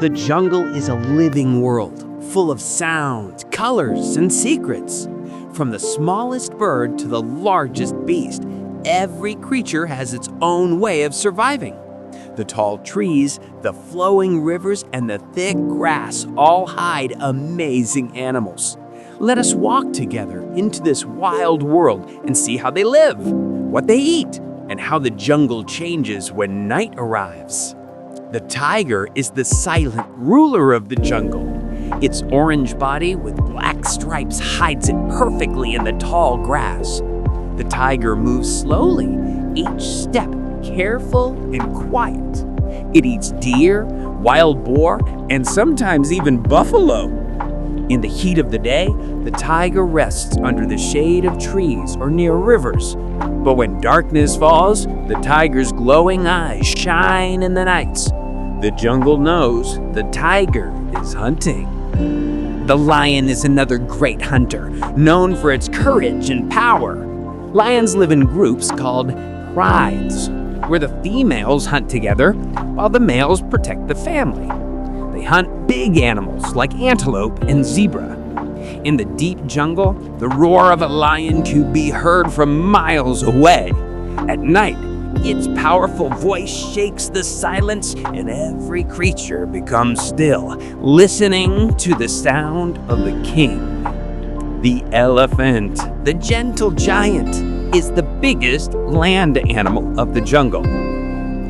The jungle is a living world, full of sounds, colors, and secrets. From the smallest bird to the largest beast, every creature has its own way of surviving. The tall trees, the flowing rivers, and the thick grass all hide amazing animals. Let us walk together into this wild world and see how they live, what they eat, and how the jungle changes when night arrives. The tiger is the silent ruler of the jungle. Its orange body with black stripes hides it perfectly in the tall grass. The tiger moves slowly, each step careful and quiet. It eats deer, wild boar, and sometimes even buffalo. In the heat of the day, the tiger rests under the shade of trees or near rivers. But when darkness falls, the tiger's glowing eyes shine in the nights. The jungle knows the tiger is hunting. The lion is another great hunter, known for its courage and power. Lions live in groups called prides, where the females hunt together while the males protect the family. They hunt big animals like antelope and zebra. In the deep jungle, the roar of a lion can be heard from miles away. At night, its powerful voice shakes the silence and every creature becomes still, listening to the sound of the king. The elephant, the gentle giant, is the biggest land animal of the jungle.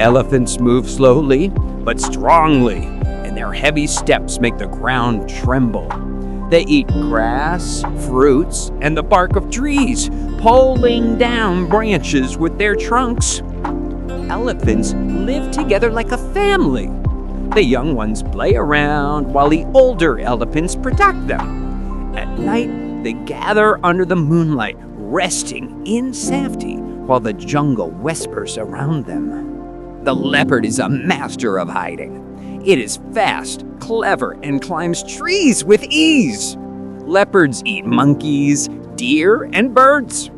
Elephants move slowly but strongly, and their heavy steps make the ground tremble. They eat grass, fruits, and the bark of trees, pulling down branches with their trunks. Elephants live together like a family. The young ones play around while the older elephants protect them. At night, they gather under the moonlight, resting in safety while the jungle whispers around them. The leopard is a master of hiding. It is fast, clever, and climbs trees with ease. Leopards eat monkeys, deer, and birds.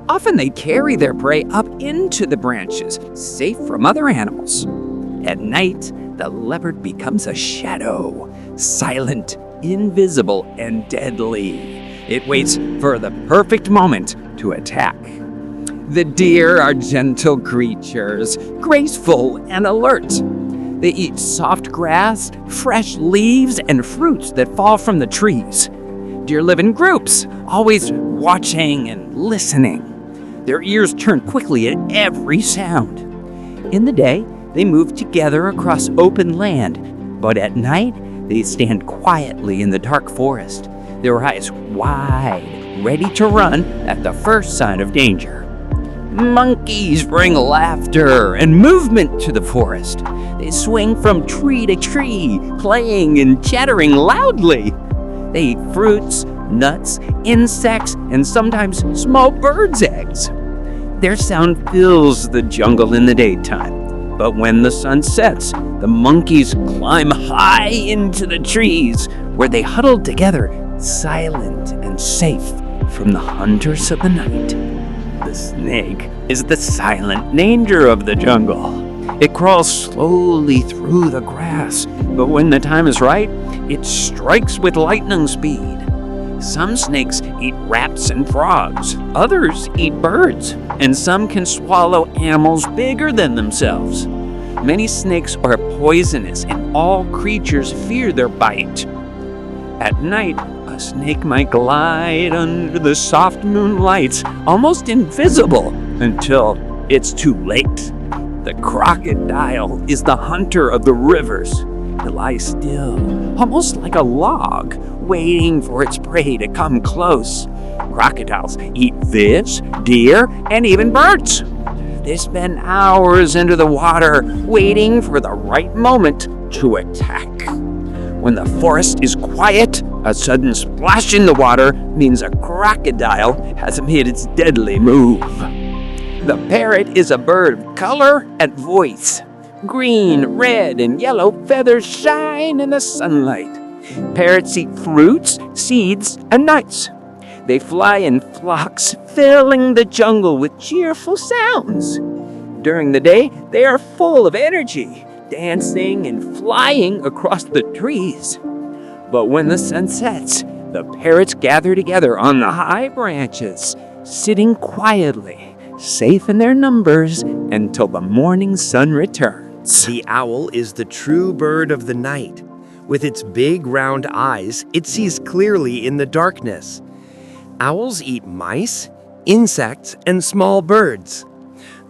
Often they carry their prey up into the branches, safe from other animals. At night, the leopard becomes a shadow, silent, invisible, and deadly. It waits for the perfect moment to attack. The deer are gentle creatures, graceful and alert. They eat soft grass, fresh leaves, and fruits that fall from the trees. Deer live in groups, always watching and listening. Their ears turn quickly at every sound. In the day, they move together across open land, but at night, they stand quietly in the dark forest, their eyes wide, ready to run at the first sign of danger. Monkeys bring laughter and movement to the forest. They swing from tree to tree, playing and chattering loudly. They eat fruits, nuts, insects, and sometimes small birds' eggs. Their sound fills the jungle in the daytime, but when the sun sets, the monkeys climb high into the trees, where they huddle together, silent and safe from the hunters of the night. The snake is the silent danger of the jungle. It crawls slowly through the grass, but when the time is right, it strikes with lightning speed. Some snakes eat rats and frogs, others eat birds, and some can swallow animals bigger than themselves. Many snakes are poisonous, and all creatures fear their bite. At night, a snake might glide under the soft moonlight, almost invisible, until it's too late. The crocodile is the hunter of the rivers. It lies still, almost like a log, waiting for its prey to come close. Crocodiles eat fish, deer, and even birds. They spend hours under the water, waiting for the right moment to attack. When the forest is quiet, a sudden splash in the water means a crocodile has made its deadly move. The parrot is a bird of color and voice. Green, red, and yellow feathers shine in the sunlight. Parrots eat fruits, seeds, and nuts. They fly in flocks, filling the jungle with cheerful sounds. During the day, they are full of energy. dancing and flying across the trees. But when the sun sets, the parrots gather together on the high branches, sitting quietly, safe in their numbers until the morning sun returns. The owl is the true bird of the night. With its big round eyes, it sees clearly in the darkness. Owls eat mice, insects, and small birds.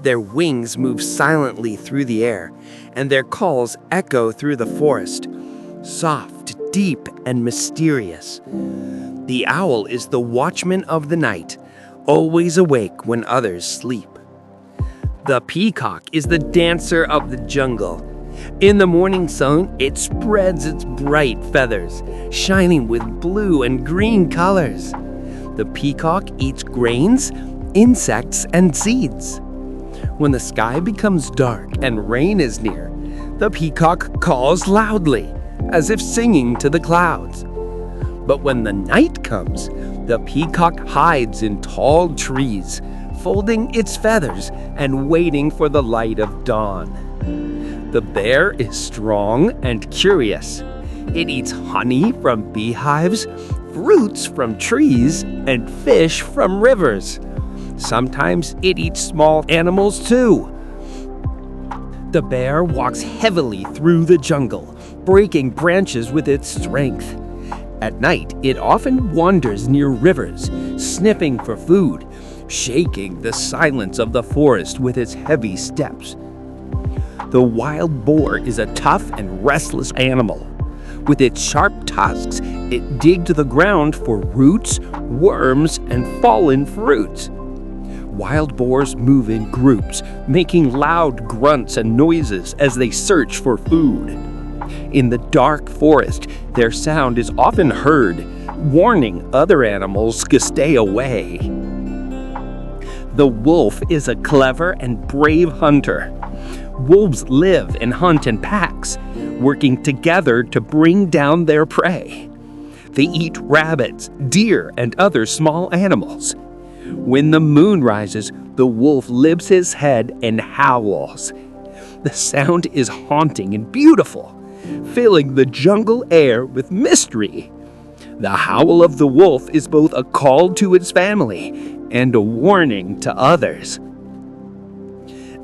Their wings move silently through the air, and their calls echo through the forest, soft, deep, and mysterious. The owl is the watchman of the night, always awake when others sleep. The peacock is the dancer of the jungle. In the morning sun, it spreads its bright feathers, shining with blue and green colors. The peacock eats grains, insects, and seeds. When the sky becomes dark and rain is near, the peacock calls loudly, as if singing to the clouds. But when the night comes, the peacock hides in tall trees, folding its feathers and waiting for the light of dawn. The bear is strong and curious. It eats honey from beehives, fruits from trees, and fish from rivers. Sometimes it eats small animals too. The bear walks heavily through the jungle, breaking branches with its strength. At night, it often wanders near rivers, sniffing for food, shaking the silence of the forest with its heavy steps. The wild boar is a tough and restless animal. With its sharp tusks, it digs the ground for roots, worms, and fallen fruits. Wild boars move in groups, making loud grunts and noises as they search for food. In the dark forest, their sound is often heard, warning other animals to stay away. The wolf is a clever and brave hunter. Wolves live and hunt in packs, working together to bring down their prey. They eat rabbits, deer, and other small animals. When the moon rises, the wolf lifts his head and howls. The sound is haunting and beautiful, filling the jungle air with mystery. The howl of the wolf is both a call to its family and a warning to others.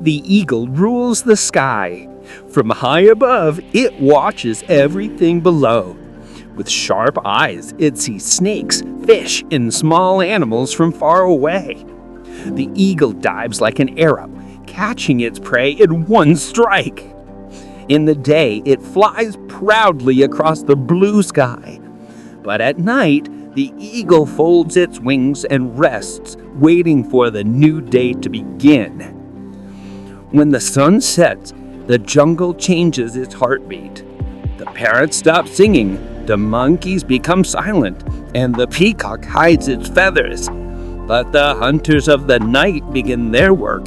The eagle rules the sky. From high above, it watches everything below. With sharp eyes, it sees snakes, fish, and small animals from far away. The eagle dives like an arrow, catching its prey in one strike. In the day, it flies proudly across the blue sky. But at night, the eagle folds its wings and rests, waiting for the new day to begin. When the sun sets, the jungle changes its heartbeat. The parrots stop singing, the monkeys become silent, and the peacock hides its feathers. But the hunters of the night begin their work.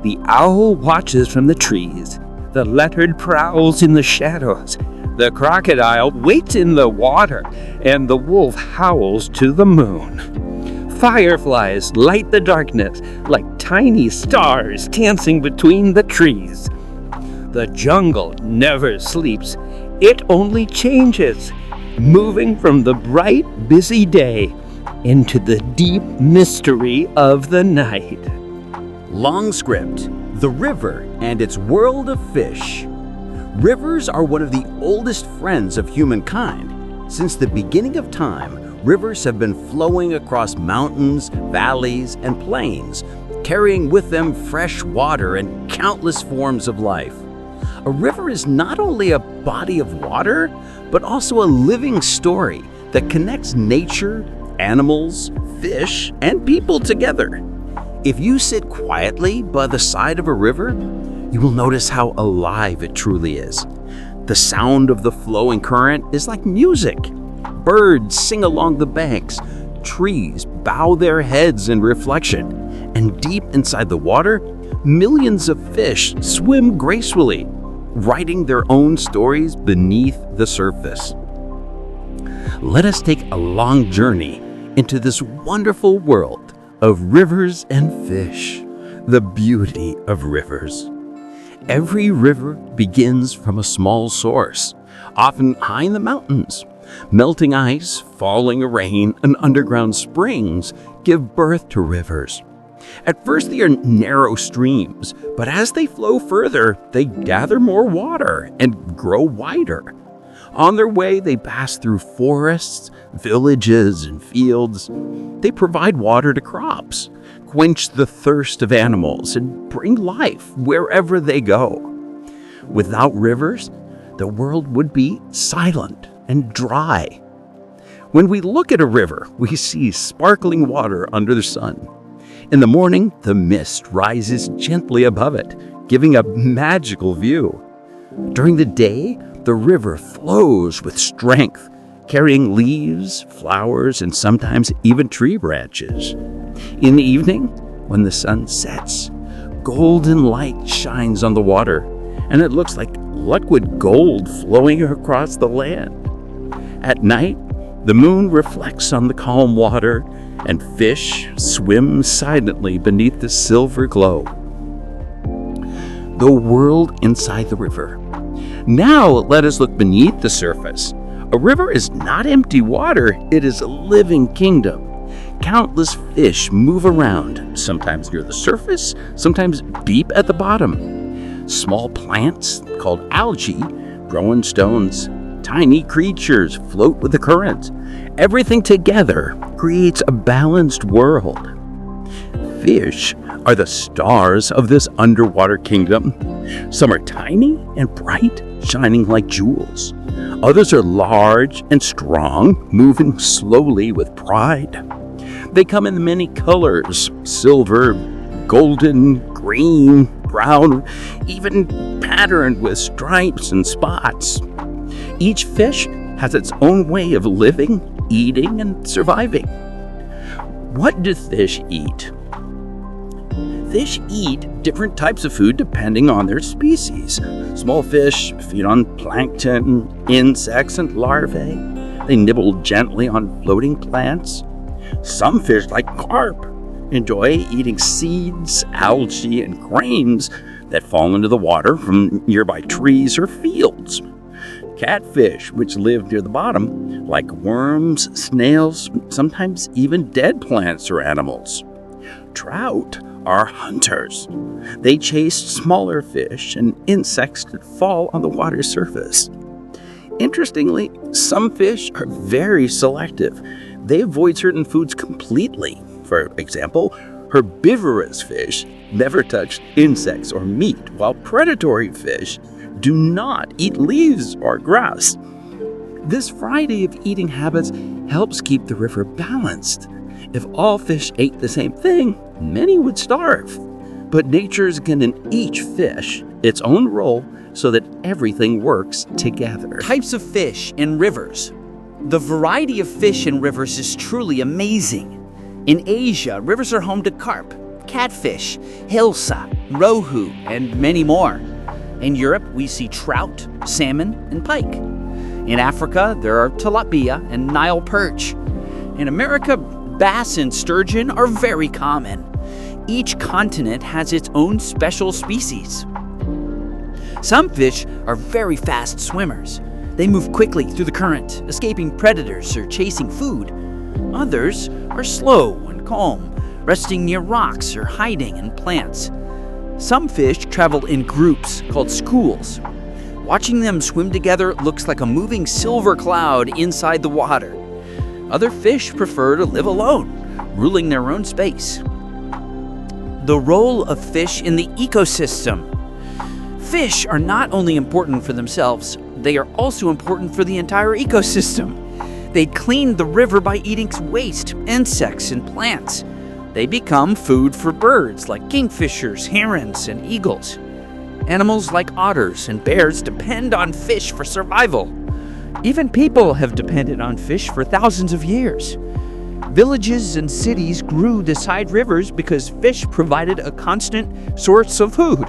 The owl watches from the trees, the leopard prowls in the shadows, the crocodile waits in the water, and the wolf howls to the moon. Fireflies light the darkness like tiny stars dancing between the trees. The jungle never sleeps, it only changes, moving from the bright, busy day into the deep mystery of the night. Long script, the river and its world of fish. Rivers are one of the oldest friends of humankind. Since the beginning of time, rivers have been flowing across mountains, valleys, and plains, carrying with them fresh water and countless forms of life. A river is not only a body of water, but also a living story that connects nature, animals, fish, and people together. If you sit quietly by the side of a river, you will notice how alive it truly is. The sound of the flowing current is like music. Birds sing along the banks, trees bow their heads in reflection, and deep inside the water, millions of fish swim gracefully, writing their own stories beneath the surface. Let us take a long journey into this wonderful world of rivers and fish, the beauty of rivers. Every river begins from a small source, often high in the mountains. Melting ice, falling rain, and underground springs give birth to rivers. At first, they are narrow streams, but as they flow further, they gather more water and grow wider. On their way, they pass through forests, villages, and fields. They provide water to crops, quench the thirst of animals, and bring life wherever they go. Without rivers, the world would be silent and dry. When we look at a river, we see sparkling water under the sun. In the morning, the mist rises gently above it, giving a magical view. During the day, the river flows with strength, carrying leaves, flowers, and sometimes even tree branches. In the evening, when the sun sets, golden light shines on the water, and it looks like liquid gold flowing across the land. At night, the moon reflects on the calm water, and fish swim silently beneath the silver glow. The world inside the river. Now let us look beneath the surface. A river is not empty water, it is a living kingdom. Countless fish move around, sometimes near the surface, sometimes deep at the bottom. Small plants, called algae, grow in stones. Tiny creatures float with the current. Everything together creates a balanced world. Fish are the stars of this underwater kingdom. Some are tiny and bright, shining like jewels. Others are large and strong, moving slowly with pride. They come in many colors: silver, golden, green, brown, even patterned with stripes and spots. Each fish has its own way of living, eating, and surviving. What do fish eat? Fish eat different types of food depending on their species. Small fish feed on plankton, insects, and larvae. They nibble gently on floating plants. Some fish, like carp, enjoy eating seeds, algae, and grains that fall into the water from nearby trees or fields. Catfish, which live near the bottom, like worms, snails, sometimes even dead plants or animals. Trout are hunters. They chase smaller fish and insects that fall on the water's surface. Interestingly, some fish are very selective. They avoid certain foods completely. For example, herbivorous fish never touch insects or meat, while predatory fish do not eat leaves or grass. This variety of eating habits helps keep the river balanced. If all fish ate the same thing, many would starve. But nature's given each fish its own role so that everything works together. Types of fish in rivers. The variety of fish in rivers is truly amazing. In Asia, rivers are home to carp, catfish, hilsa, rohu, and many more. In Europe, we see trout, salmon, and pike. In Africa, there are tilapia and Nile perch. In America, bass and sturgeon are very common. Each continent has its own special species. Some fish are very fast swimmers. They move quickly through the current, escaping predators or chasing food. Others are slow and calm, resting near rocks or hiding in plants. Some fish travel in groups called schools. Watching them swim together looks like a moving silver cloud inside the water. Other fish prefer to live alone, ruling their own space. The role of fish in the ecosystem. Fish are not only important for themselves, they are also important for the entire ecosystem. They clean the river by eating waste, insects, and plants. They become food for birds like kingfishers, herons, and eagles. Animals like otters and bears depend on fish for survival. Even people have depended on fish for thousands of years. Villages and cities grew beside rivers because fish provided a constant source of food.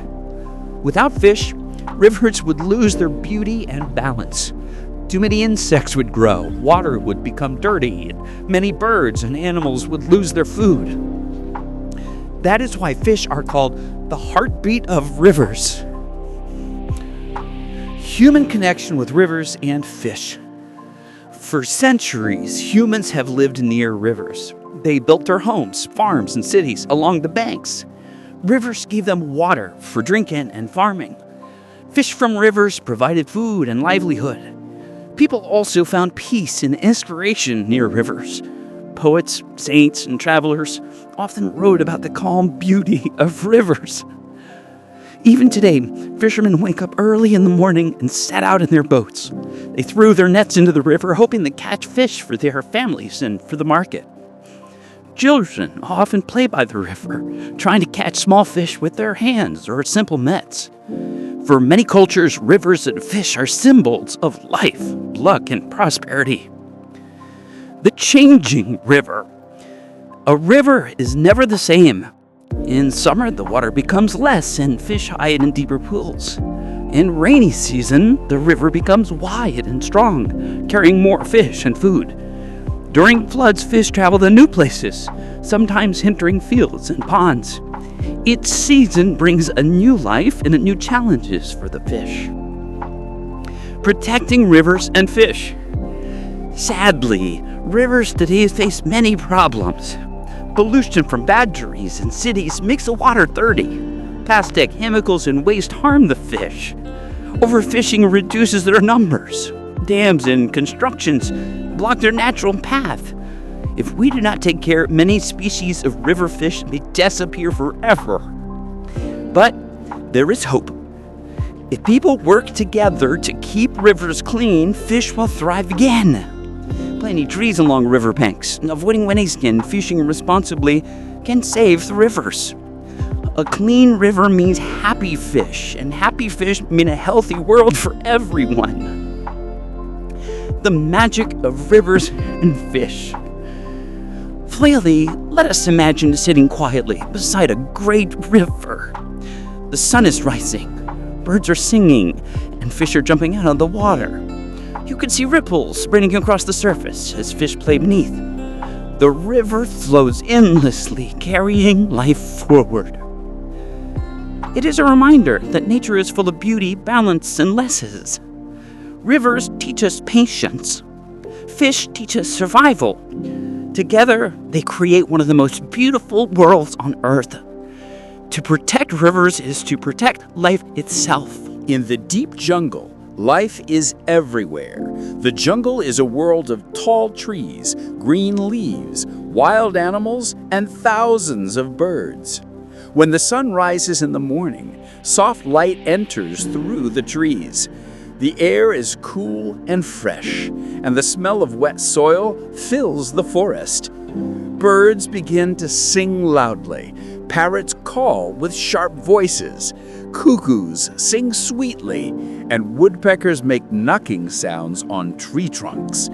Without fish, rivers would lose their beauty and balance. Too many insects would grow, water would become dirty, and many birds and animals would lose their food. That is why fish are called the heartbeat of rivers. Human connection with rivers and fish. For centuries, humans have lived near rivers. They built their homes, farms, and cities along the banks. Rivers gave them water for drinking and farming. Fish from rivers provided food and livelihood. People also found peace and inspiration near rivers. Poets, saints, and travelers often wrote about the calm beauty of rivers. Even today, fishermen wake up early in the morning and set out in their boats. They threw their nets into the river, hoping to catch fish for their families and for the market. Children often play by the river, trying to catch small fish with their hands or simple nets. For many cultures, rivers and fish are symbols of life, luck, and prosperity. The changing river. A river is never the same. In summer, the water becomes less and fish hide in deeper pools. In rainy season, the river becomes wide and strong, carrying more fish and food. During floods, fish travel to new places, sometimes entering fields and ponds. Each season brings a new life and new challenges for the fish. Protecting rivers and fish. Sadly, rivers today face many problems. Pollution from factories and cities makes the water dirty. Plastic, chemicals, and waste harm the fish. Overfishing reduces their numbers. Dams and constructions block their natural path. If we do not take care, many species of river fish may disappear forever. But there is hope. If people work together to keep rivers clean, fish will thrive again. Planting trees along river banks, avoiding waste and fishing responsibly can save the rivers. A clean river means happy fish, and happy fish mean a healthy world for everyone. The magic of rivers and fish. Finally, let us imagine sitting quietly beside a great river. The sun is rising, birds are singing, and fish are jumping out of the water. You can see ripples spreading across the surface as fish play beneath. The river flows endlessly, carrying life forward. It is a reminder that nature is full of beauty, balance, and lessons. Rivers teach us patience. Fish teach us survival. Together, they create one of the most beautiful worlds on Earth. To protect rivers is to protect life itself. In the deep jungle, life is everywhere. The jungle is a world of tall trees, green leaves, wild animals, and thousands of birds. When the sun rises in the morning, soft light enters through the trees. The air is cool and fresh, and the smell of wet soil fills the forest. Birds begin to sing loudly. Parrots call with sharp voices. Cuckoos sing sweetly, and woodpeckers make knocking sounds on tree trunks.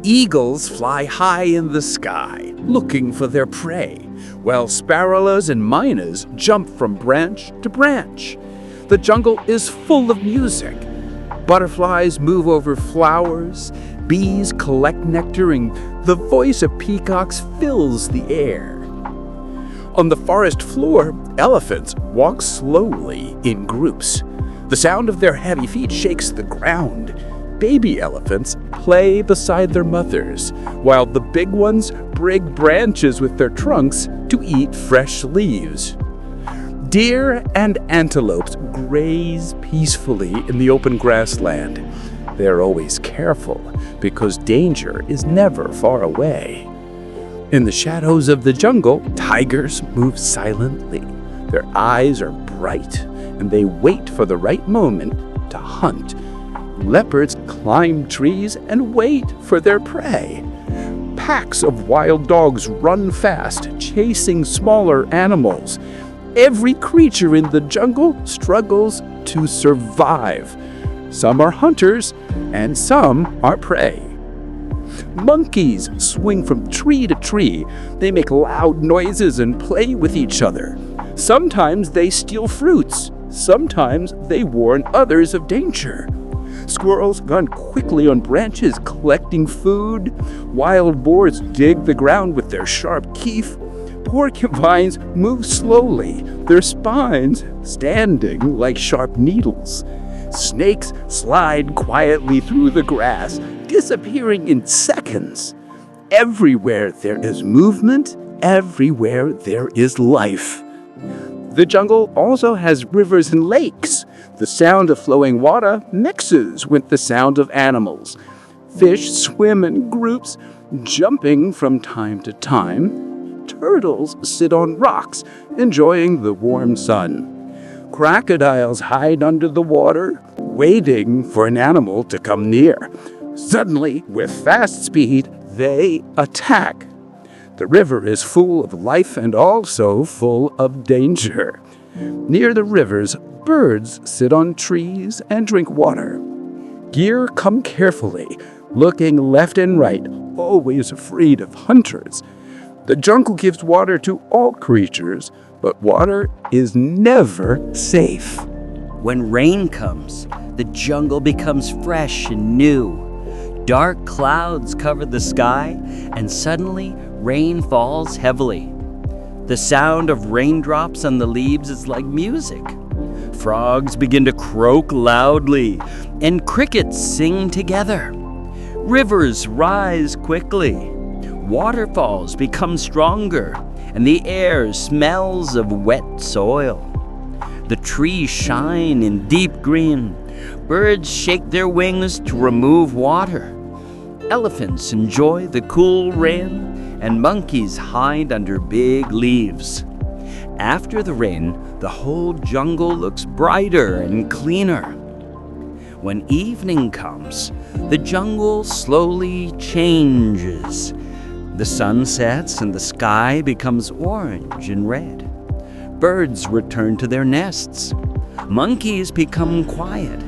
Eagles fly high in the sky, looking for their prey, while sparrows and miners jump from branch to branch. The jungle is full of music. Butterflies move over flowers, bees collect nectar, and the voice of peacocks fills the air. On the forest floor, elephants walk slowly in groups. The sound of their heavy feet shakes the ground. Baby elephants play beside their mothers, while the big ones break branches with their trunks to eat fresh leaves. Deer and antelopes graze peacefully in the open grassland. They're always careful because danger is never far away. In the shadows of the jungle, tigers move silently. Their eyes are bright, and they wait for the right moment to hunt. Leopards climb trees and wait for their prey. Packs of wild dogs run fast, chasing smaller animals. Every creature in the jungle struggles to survive. Some are hunters, and some are prey. Monkeys swing from tree to tree. They make loud noises and play with each other. Sometimes they steal fruits. Sometimes they warn others of danger. Squirrels run quickly on branches, collecting food. Wild boars dig the ground with their sharp teeth. Porcupines move slowly, their spines standing like sharp needles. Snakes slide quietly through the grass, disappearing in seconds. Everywhere there is movement, everywhere there is life. The jungle also has rivers and lakes. The sound of flowing water mixes with the sound of animals. Fish swim in groups, jumping from time to time. Turtles sit on rocks, enjoying the warm sun. Crocodiles hide under the water, waiting for an animal to come near. Suddenly, with fast speed, they attack. The river is full of life and also full of danger. Near the rivers, birds sit on trees and drink water. Deer come carefully, looking left and right, always afraid of hunters. The jungle gives water to all creatures, but water is never safe. When rain comes, the jungle becomes fresh and new. Dark clouds cover the sky, and suddenly rain falls heavily. The sound of raindrops on the leaves is like music. Frogs begin to croak loudly, and crickets sing together. Rivers rise quickly. Waterfalls become stronger, and the air smells of wet soil. The trees shine in deep green. Birds shake their wings to remove water. Elephants enjoy the cool rain, and monkeys hide under big leaves. After the rain, the whole jungle looks brighter and cleaner. When evening comes, the jungle slowly changes. The sun sets and the sky becomes orange and red. Birds return to their nests. Monkeys become quiet.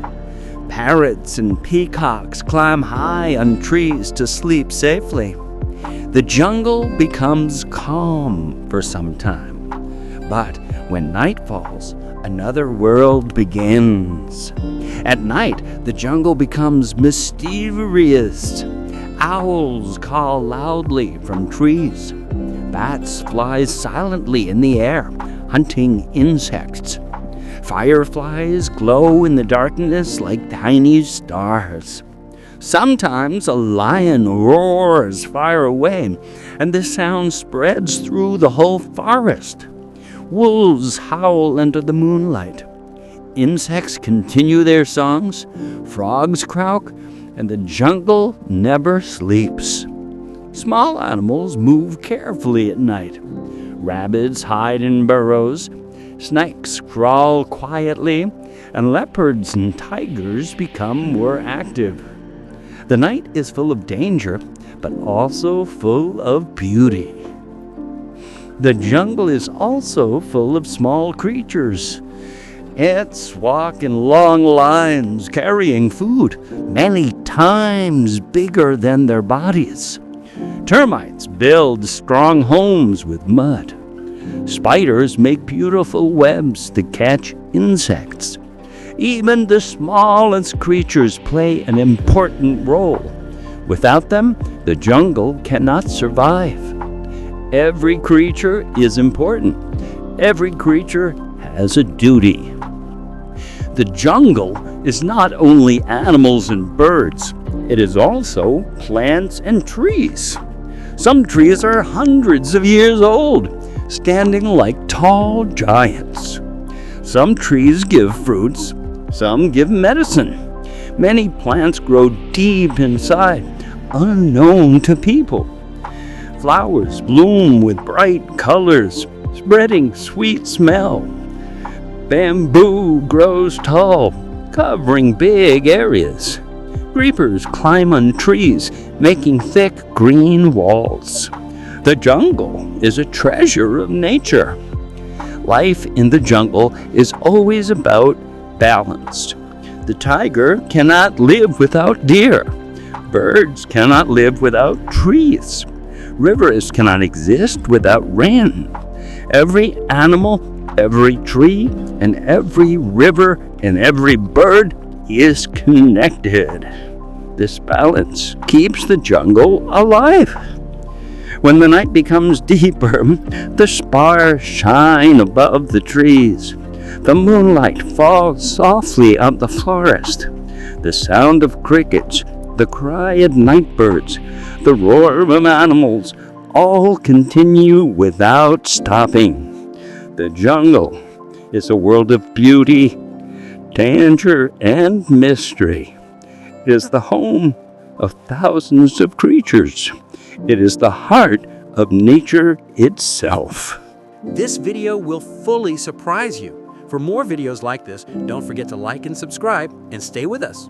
Parrots and peacocks climb high on trees to sleep safely. The jungle becomes calm for some time. But when night falls, another world begins. At night, the jungle becomes mysterious. Owls call loudly from trees. Bats fly silently in the air, hunting insects. Fireflies glow in the darkness like tiny stars. Sometimes a lion roars far away, and the sound spreads through the whole forest. Wolves howl under the moonlight. Insects continue their songs, frogs croak, and the jungle never sleeps. Small animals move carefully at night. Rabbits hide in burrows, snakes crawl quietly, and leopards and tigers become more active. The night is full of danger, but also full of beauty. The jungle is also full of small creatures. Ants walk in long lines carrying food, many times bigger than their bodies. Termites build strong homes with mud. Spiders make beautiful webs to catch insects. Even the smallest creatures play an important role. Without them, the jungle cannot survive. Every creature is important. Every creature has a duty. The jungle is not only animals and birds, it is also plants and trees. Some trees are hundreds of years old, standing like tall giants. Some trees give fruits, some give medicine. Many plants grow deep inside, unknown to people. Flowers bloom with bright colors, spreading sweet smell. Bamboo grows tall, covering big areas. Creepers climb on trees, making thick green walls. The jungle is a treasure of nature. Life in the jungle is always about balance. The tiger cannot live without deer. Birds cannot live without trees. Rivers cannot exist without rain. Every animal, every tree, and every river and every bird is connected. This balance keeps the jungle alive. When the night becomes deeper, the stars shine above the trees. The moonlight falls softly on the forest. The sound of crickets, the cry of night birds, the roar of animals, all continue without stopping. The jungle is a world of beauty, danger, and mystery. It is the home of thousands of creatures. It is the heart of nature itself. This video will fully surprise you. For more videos like this, don't forget to like and subscribe and stay with us.